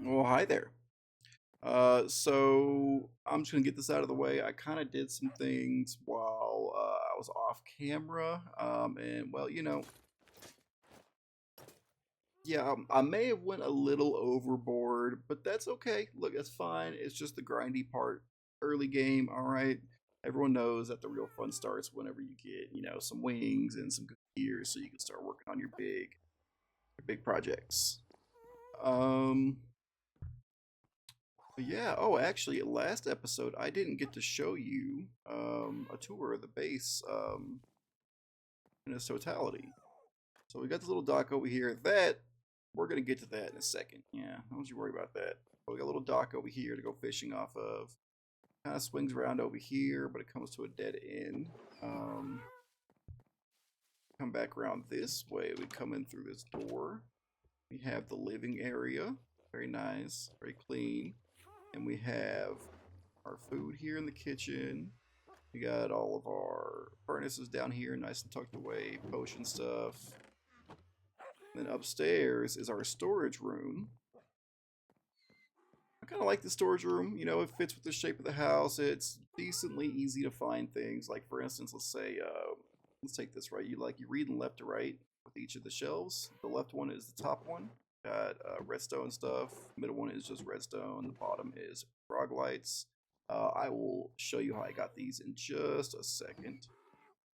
Well, hi there. So I'm just gonna get this out of the way. I kind of did some things while I was off camera, and well, yeah, I may have went a little overboard, but that's okay. Look, that's fine. It's just the grindy part, early game. All right, everyone knows that the real fun starts whenever you get, some wings and some good gear, so you can start working on your big projects. Um, But yeah, oh, actually, last episode I didn't get to show you a tour of the base in its totality. So we got this little dock over here. That we're gonna get to that in a second. Yeah, don't you worry about that. But we got a little dock over here to go fishing off of. Kind of swings around over here, but it comes to a dead end. Um, Come back around this way. We come in through this door. We have the living area. Very nice, very clean. And we have our food here in the kitchen. We got all of our furnaces down here, nice and tucked away, potion stuff. Then upstairs is our storage room. I kind of like the storage room. It fits with the shape of the house. It's decently easy to find things. Like for instance, let's say, let's take this right. You reading left to right with each of the shelves. The left one is the top one. Got redstone stuff. Middle one is just redstone. The bottom is frog lights. I will show you how I got these in just a second.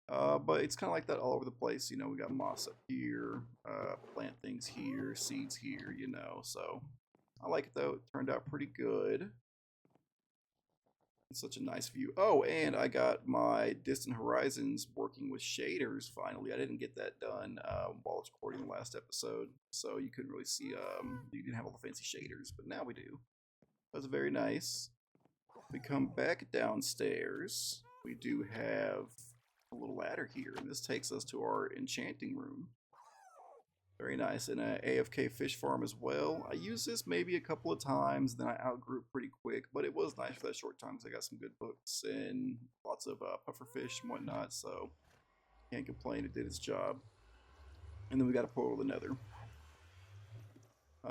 But it's kind of like that all over the place. We got moss up here, plant things here, seeds here, So I like it though. It turned out pretty good. It's such a nice view. Oh, and I got my distant horizons working with shaders finally. I didn't get that done while I was recording the last episode, so you couldn't really see. You didn't have all the fancy shaders, but now we do. That's very nice. We come back downstairs. We do have a little ladder here, and this takes us to our enchanting room. Very nice, and an AFK fish farm as well. I used this maybe a couple of times, then I outgrew it pretty quick, but it was nice for that short time because I got some good books and lots of puffer fish and whatnot, so can't complain. It did its job. And then we got a portal to the nether.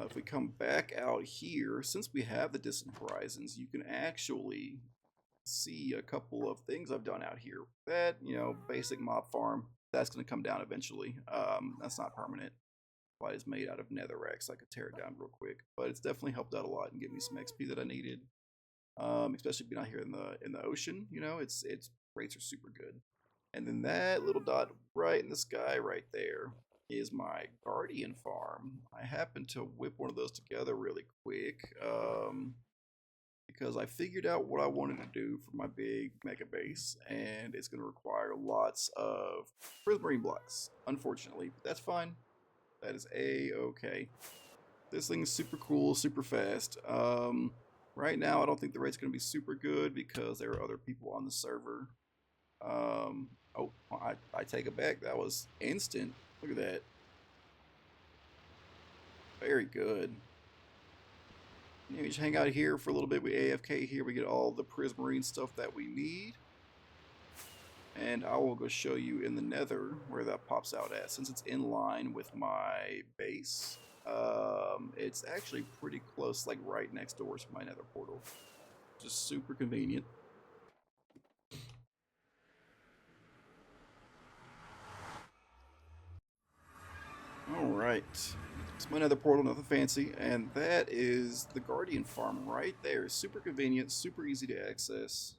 If we come back out here, since we have the distant horizons, you can actually see a couple of things I've done out here. That, basic mob farm, that's going to come down eventually. That's not permanent. Light is made out of netherrack, so I could tear it down real quick. But it's definitely helped out a lot and give me some XP that I needed. Especially being out here in the ocean, its rates are super good. And then that little dot right in the sky right there is my guardian farm. I happened to whip one of those together really quick. Because I figured out what I wanted to do for my big mega base, and it's going to require lots of prismarine blocks, unfortunately, but that's fine. That is a-okay. This thing is super cool, super fast. Right now, I don't think the rate's going to be super good because there are other people on the server. Oh, I take it back. That was instant. Look at that. Very good. We just hang out here for a little bit. We AFK here. We get all the prismarine stuff that we need. And I will go show you in the nether where that pops out at. Since it's in line with my base, it's actually pretty close, like right next door to my nether portal. Just super convenient. Alright. It's my nether portal, nothing fancy. And that is the Guardian Farm right there. Super convenient, super easy to access.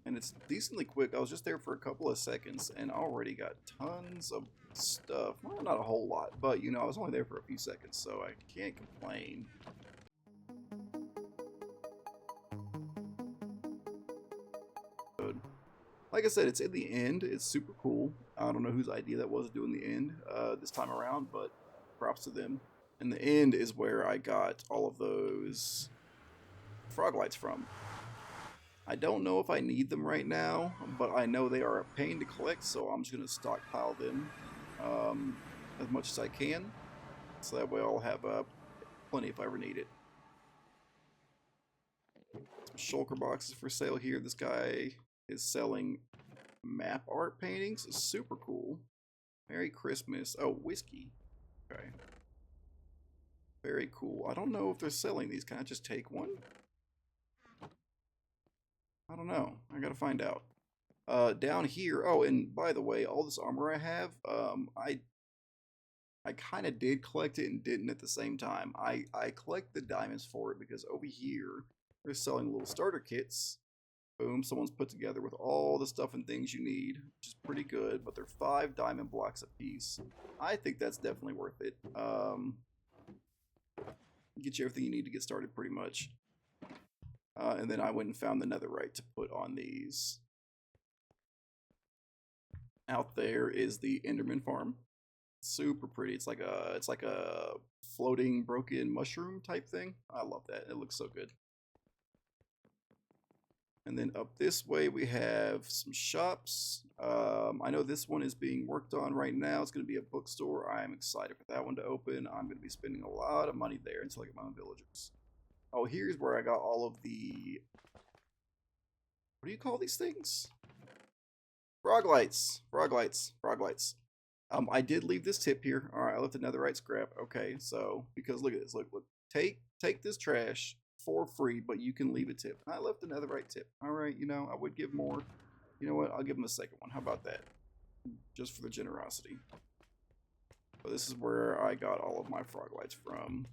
And it's decently quick. I was just there for a couple of seconds and already got tons of stuff. Well, not a whole lot, but I was only there for a few seconds, so I can't complain. Like I said, it's in the end. It's super cool. I don't know whose idea that was doing the end this time around, but props to them. And the end is where I got all of those frog lights from. I don't know if I need them right now, but I know they are a pain to collect, so I'm just going to stockpile them as much as I can. So that way I'll have plenty if I ever need it. Some shulker boxes for sale here. This guy is selling map art paintings. Super cool. Merry Christmas. Oh, whiskey. Okay. Very cool. I don't know if they're selling these. Can I just take one? I don't know. I gotta find out. Down here. Oh, and by the way, all this armor I have, I kind of did collect it and didn't at the same time. I collect the diamonds for it because over here they're selling little starter kits. Boom, someone's put together with all the stuff and things you need, which is pretty good, but they're 5 diamond blocks a piece. I think that's definitely worth it. Get you everything you need to get started pretty much. And then I went and found the netherite to put on these. Out there is the Enderman farm. Super pretty. It's like a floating broken mushroom type thing. I love that. It looks so good. And then up this way we have some shops. I know this one is being worked on right now. It's going to be a bookstore. I am excited for that one to open. I'm going to be spending a lot of money there until I get my own villagers. Oh, here's where I got all of the... What do you call these things? Frog lights. Frog lights. Frog lights. I did leave this tip here. All right, I left the netherite scrap. Okay, so because look at this. Look. Take this trash for free, but you can leave a tip. I left the netherite tip. All right, you know I would give more. You know what? I'll give them a second one. How about that? Just for the generosity. But this is where I got all of my frog lights from.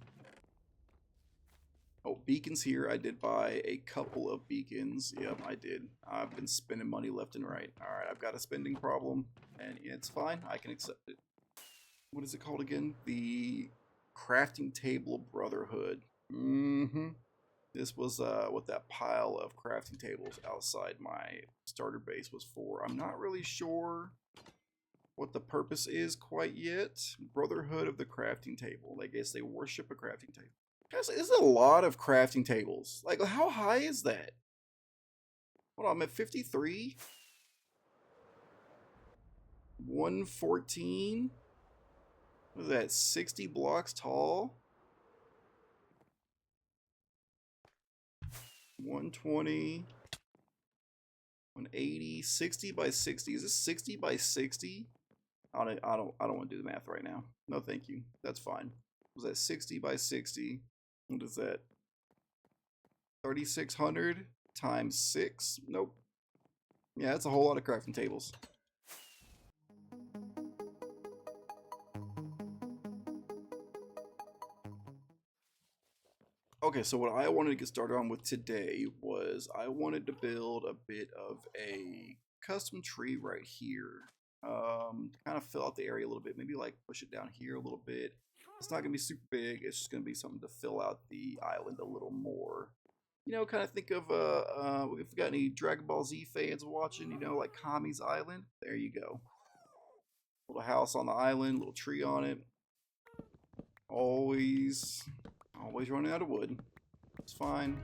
Oh, beacons here. I did buy a couple of beacons. Yep, I did. I've been spending money left and right. All right, I've got a spending problem, and it's fine. I can accept it. What is it called again? The Crafting Table Brotherhood. This was what that pile of crafting tables outside my starter base was for. I'm not really sure what the purpose is quite yet. Brotherhood of the Crafting Table. I guess they worship a crafting table. This is a lot of crafting tables. Like, how high is that? Hold on, I'm at 53. 114. What is that? 60 blocks tall. 120. 180. 60 by 60. Is this 60 by 60? I don't want to do the math right now. No, thank you. That's fine. Was that 60 by 60? What is that? 3,600 times 6? Nope. Yeah, that's a whole lot of crafting tables. Okay, so what I wanted to get started on with today was I wanted to build a bit of a custom tree right here. Kind of fill out the area a little bit, maybe like push it down here a little bit. It's not gonna be super big, it's just gonna be something to fill out the island a little more. You know, kind of think of if we got any Dragon Ball Z fans watching, you know, like Kami's Island. There you go. Little house on the island, little tree on it. Always running out of wood. It's fine.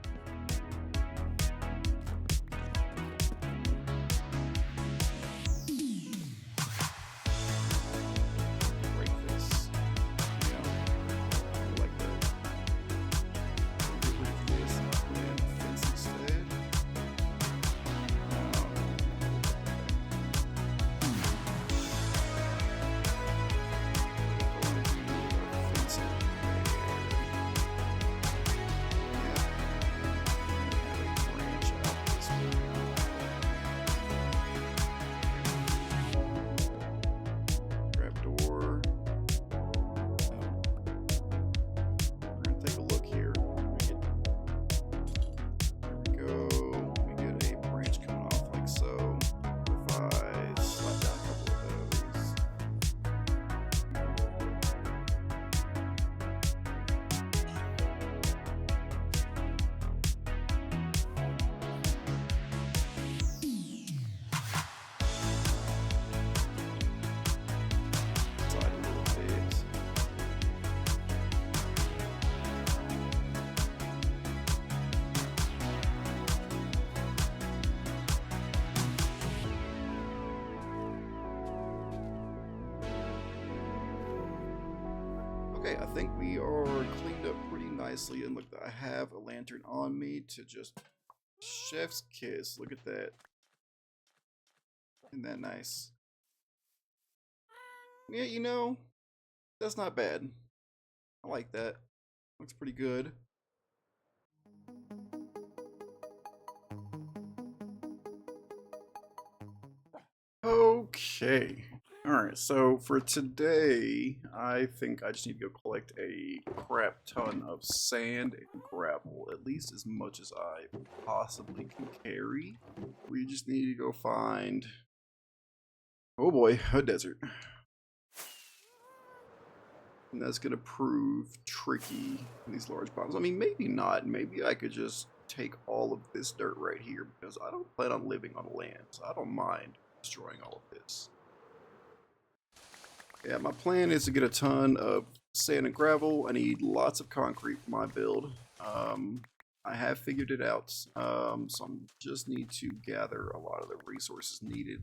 Okay, I think we are cleaned up pretty nicely, and look, I have a lantern on me to just chef's kiss. Look at that. Isn't that nice? Yeah, you know, that's not bad. I like that. Looks pretty good. Okay. Alright, so for today, I think I just need to go collect a crap ton of sand and gravel, at least as much as I possibly can carry. We just need to go find, oh boy, a desert. And that's going to prove tricky in these large bombs. I mean, maybe not. Maybe I could just take all of this dirt right here because I don't plan on living on land, so I don't mind destroying all of this. Yeah, my plan is to get a ton of sand and gravel. I need lots of concrete for my build. I have figured it out, so I just need to gather a lot of the resources needed.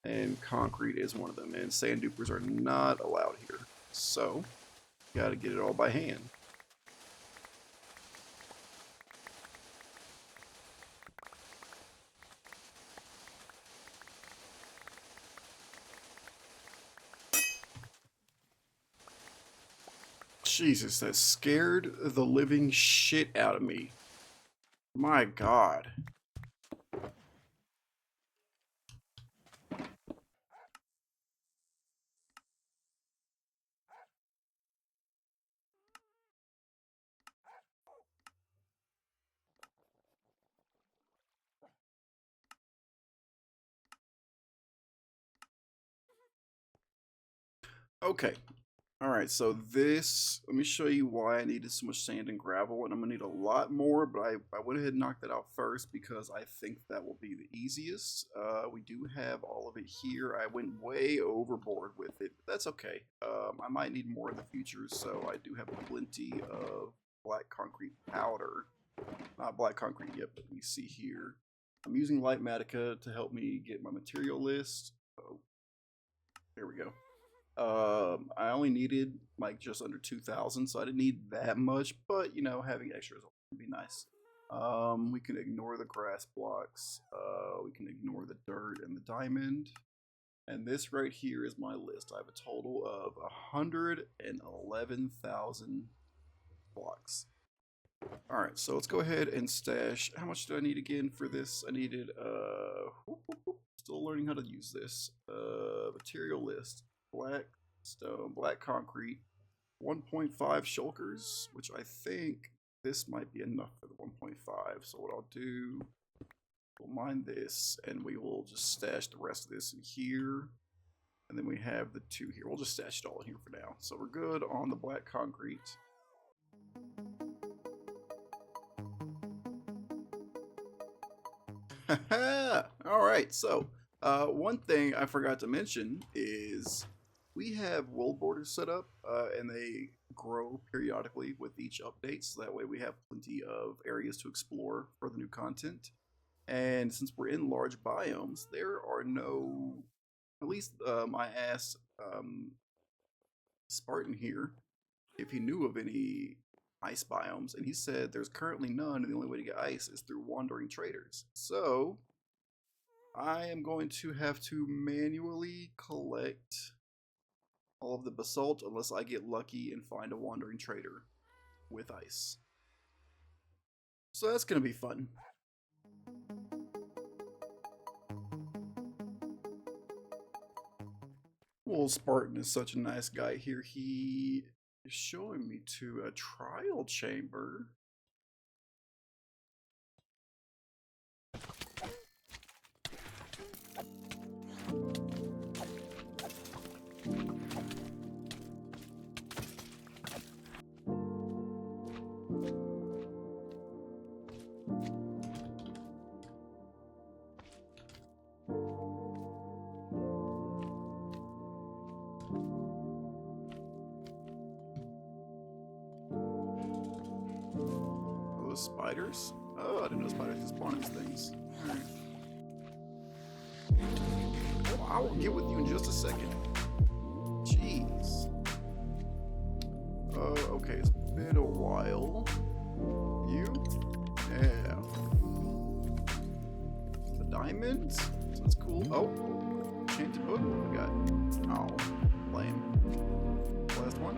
And concrete is one of them, and sand dupers are not allowed here. So, gotta get it all by hand. Jesus, that scared the living shit out of me. My God. Okay. Alright, so this, let me show you why I needed so much sand and gravel, and I'm going to need a lot more, but I went ahead and knocked that out first because I think that will be the easiest. We do have all of it here. I went way overboard with it, but that's okay. I might need more in the future, so I do have plenty of black concrete powder. Not black concrete yet, but we see here. I'm using light matica to help me get my material list. Oh, there we go. I only needed like just under 2,000, so I didn't need that much, but you know, having extras would be nice. We can ignore the grass blocks, we can ignore the dirt and the diamond, and this right here is my list. I have a total of 111,000 blocks. Alright, so let's go ahead and stash. How much do I need again for this? I needed, still learning how to use this. Material list. Black stone, black concrete, 1.5 shulkers, which I think this might be enough for the 1.5. So what I'll do, we'll mine this, and we will just stash the rest of this in here. And then we have the 2 here. We'll just stash it all in here for now. So we're good on the black concrete. Alright, so one thing I forgot to mention is we have world borders set up, and they grow periodically with each update, so that way we have plenty of areas to explore for the new content. And since we're in large biomes, there are no, at least I asked Spartan here if he knew of any ice biomes, and he said there's currently none, and the only way to get ice is through wandering traders. So I am going to have to manually collect all of the basalt unless I get lucky and find a wandering trader with ice. So that's going to be fun. Well, Spartan is such a nice guy here. He is showing me to a trial chamber. Spiders? Oh, I didn't know spiders could spawn these things. Alright. Well, I will get with you in just a second. Jeez. Okay, it's been a while. You? Yeah. The diamonds? That's cool. Oh. Can't hook. What we got? Oh, lame. Last one.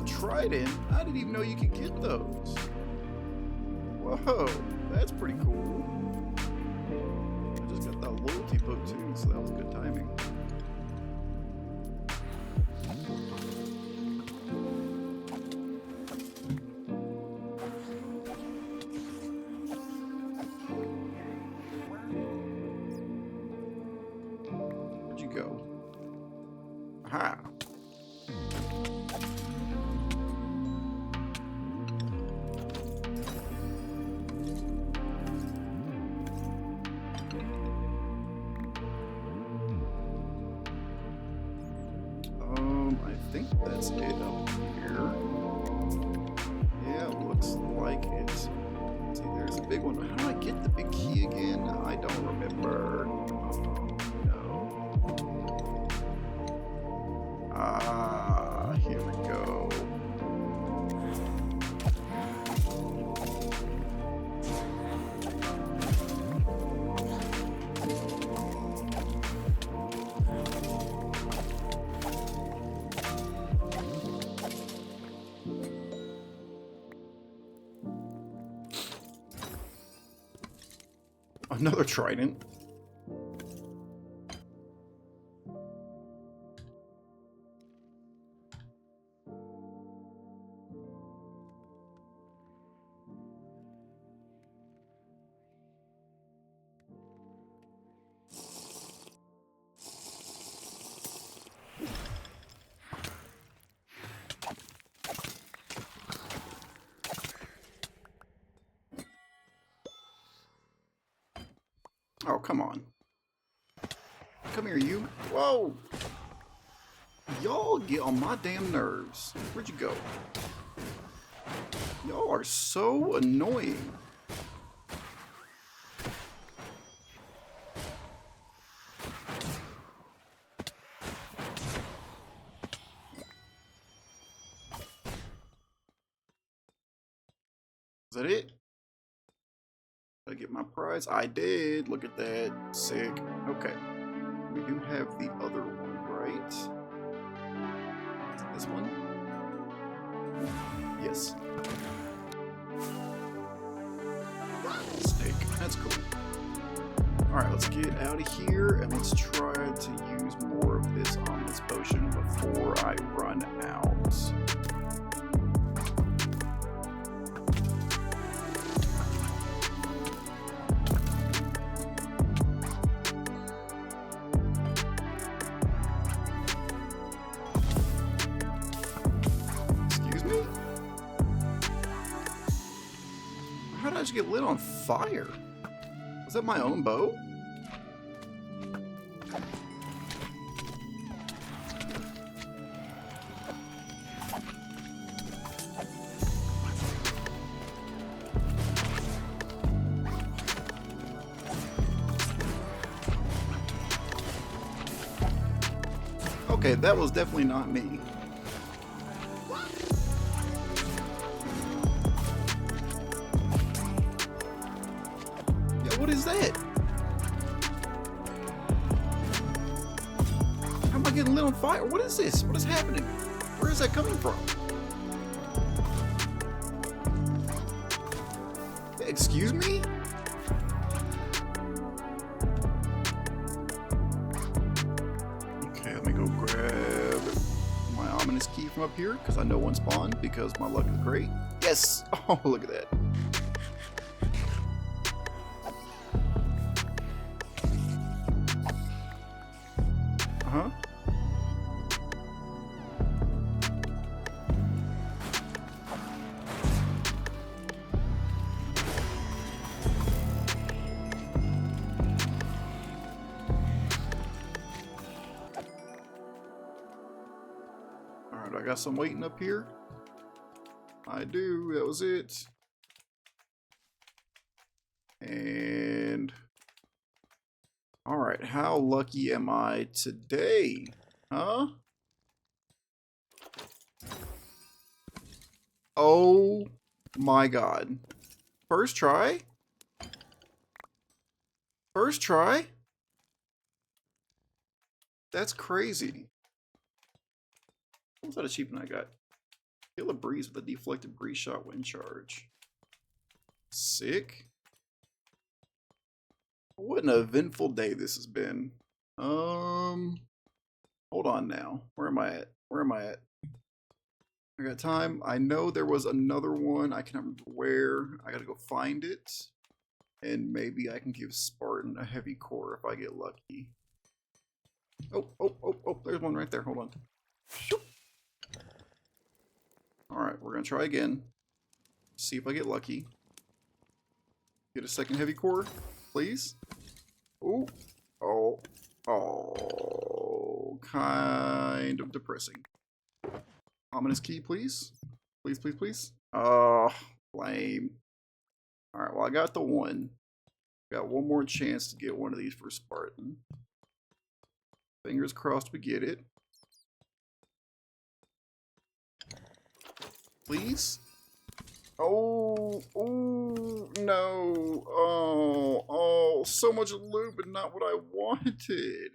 trident? I didn't even know you could get those. Whoa, that's pretty cool. I just got that loyalty book too, so that was good timing. Where'd you go? Aha. I think that's it up here. Yeah, looks like it. See, there's a big one. How do I get the big key again? I don't remember. Oh, no. Ah, here we go. Another trident. Oh, come on. Come here, you. Whoa! Y'all get on my damn nerves. Where'd you go? Y'all are so annoying. Is that it? Did I get my prize? I did. Look at that. Sick. Okay. We do have the other one, right? Is it this one? Yes. Sick. That's cool. Alright, let's get out of here and let's try to use more of this ominous potion before I run out. How did I just get lit on fire? Was that my own bow? Okay, that was definitely not me. What is that? How am I getting lit on fire? What is this? What is happening? Where is that coming from? Excuse me? Okay, let me go grab my ominous key from up here because I know one spawned because my luck is great. Yes! Oh, look at that. Huh? Alright, I got some waiting up here. I do, that was it. And alright, how lucky am I today? Huh? Oh my god. First try? First try? That's crazy. What's that achievement I got? Kill a breeze with a deflected breeze shot wind charge. Sick. What an eventful day this has been. Hold on now. Where am I at? Where am I at? I got time. I know there was another one. I can't remember where. I gotta go find it. And maybe I can give Spartan a heavy core if I get lucky. Oh, there's one right there. Hold on. Alright, we're gonna try again. See if I get lucky. Get a second heavy core, please. Ooh. Oh, kind of depressing. Ominous key, please. Please, please, please. Oh, lame. Alright, well, I got the one. Got one more chance to get one of these for Spartan. Fingers crossed we get it. Please? Oh, no. Oh, so much loot, but not what I wanted.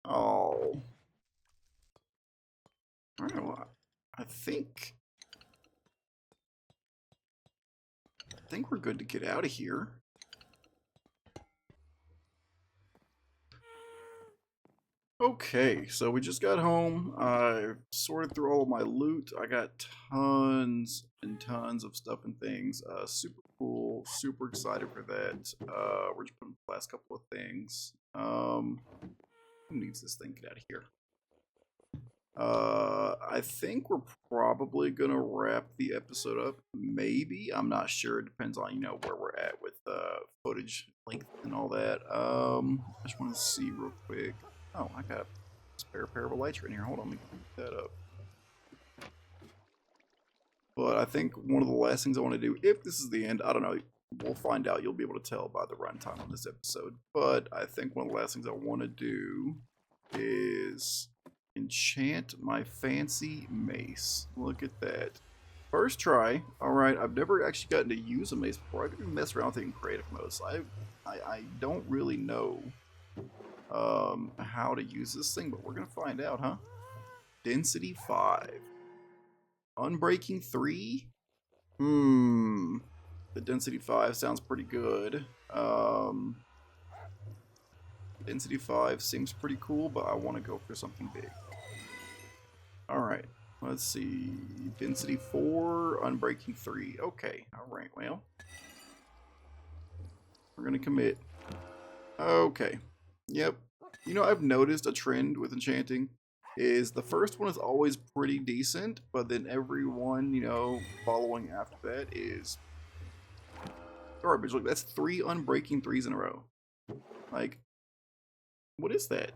Oh. Alright, well, I think we're good to get out of here. Okay, so we just got home. I sorted through all of my loot. I got tons and tons of stuff and things. Super cool. Super excited for that. We're just putting the last couple of things. Who needs this thing? Get out of here. I think we're probably gonna wrap the episode up. Maybe. I'm not sure. It depends on, where we're at with footage length and all that. I just want to see real quick. Oh, I got a spare pair of elytra in here. Hold on, let me pick that up. But I think one of the last things I want to do, if this is the end, I don't know, we'll find out. You'll be able to tell by the runtime on this episode. But I think one of the last things I want to do is enchant my fancy mace. Look at that. First try. Alright, I've never actually gotten to use a mace before. I've even messed around with it in creative mode, so I don't really know how to use this thing, but we're gonna find out, huh? Density 5. Unbreaking 3? The density 5 sounds pretty good. Density 5 seems pretty cool, but I want to go for something big. Alright, let's see. Density 4, Unbreaking 3. Okay, alright, well. We're gonna commit. Okay. Yep. I've noticed a trend with enchanting is the first one is always pretty decent, but then every one, following after that is garbage. Look, that's 3 Unbreaking 3s in a row. Like, what is that,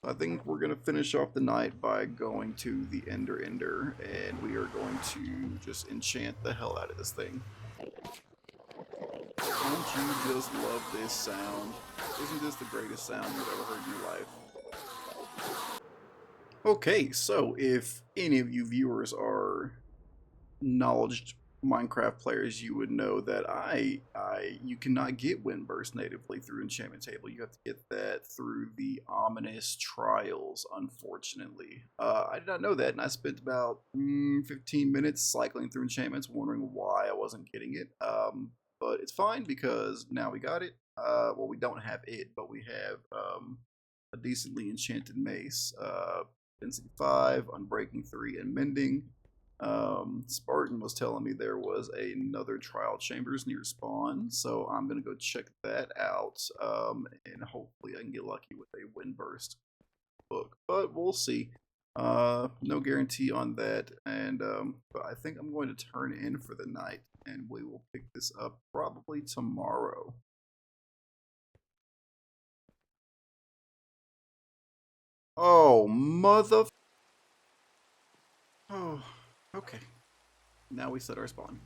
I think we're going to finish off the night by going to the Ender, and we are going to just enchant the hell out of this thing. Don't you just love this sound? Isn't this the greatest sound you've ever heard in your life? Okay, so if any of you viewers are knowledged Minecraft players, you would know that you cannot get Windburst natively through Enchantment Table. You have to get that through the ominous trials, unfortunately. I did not know that, and I spent about 15 minutes cycling through enchantments, wondering why I wasn't getting it. But it's fine because now we got it. Well, we don't have it, but we have a decently enchanted mace. Density 5, Unbreaking 3, and Mending. Spartan was telling me there was another trial chambers near spawn, so I'm gonna go check that out, and hopefully I can get lucky with a Windburst book, but we'll see. No guarantee on that, and but I think I'm going to turn in for the night, and we will pick this up probably tomorrow. Oh, mother. Oh, okay. Now we set our spawn.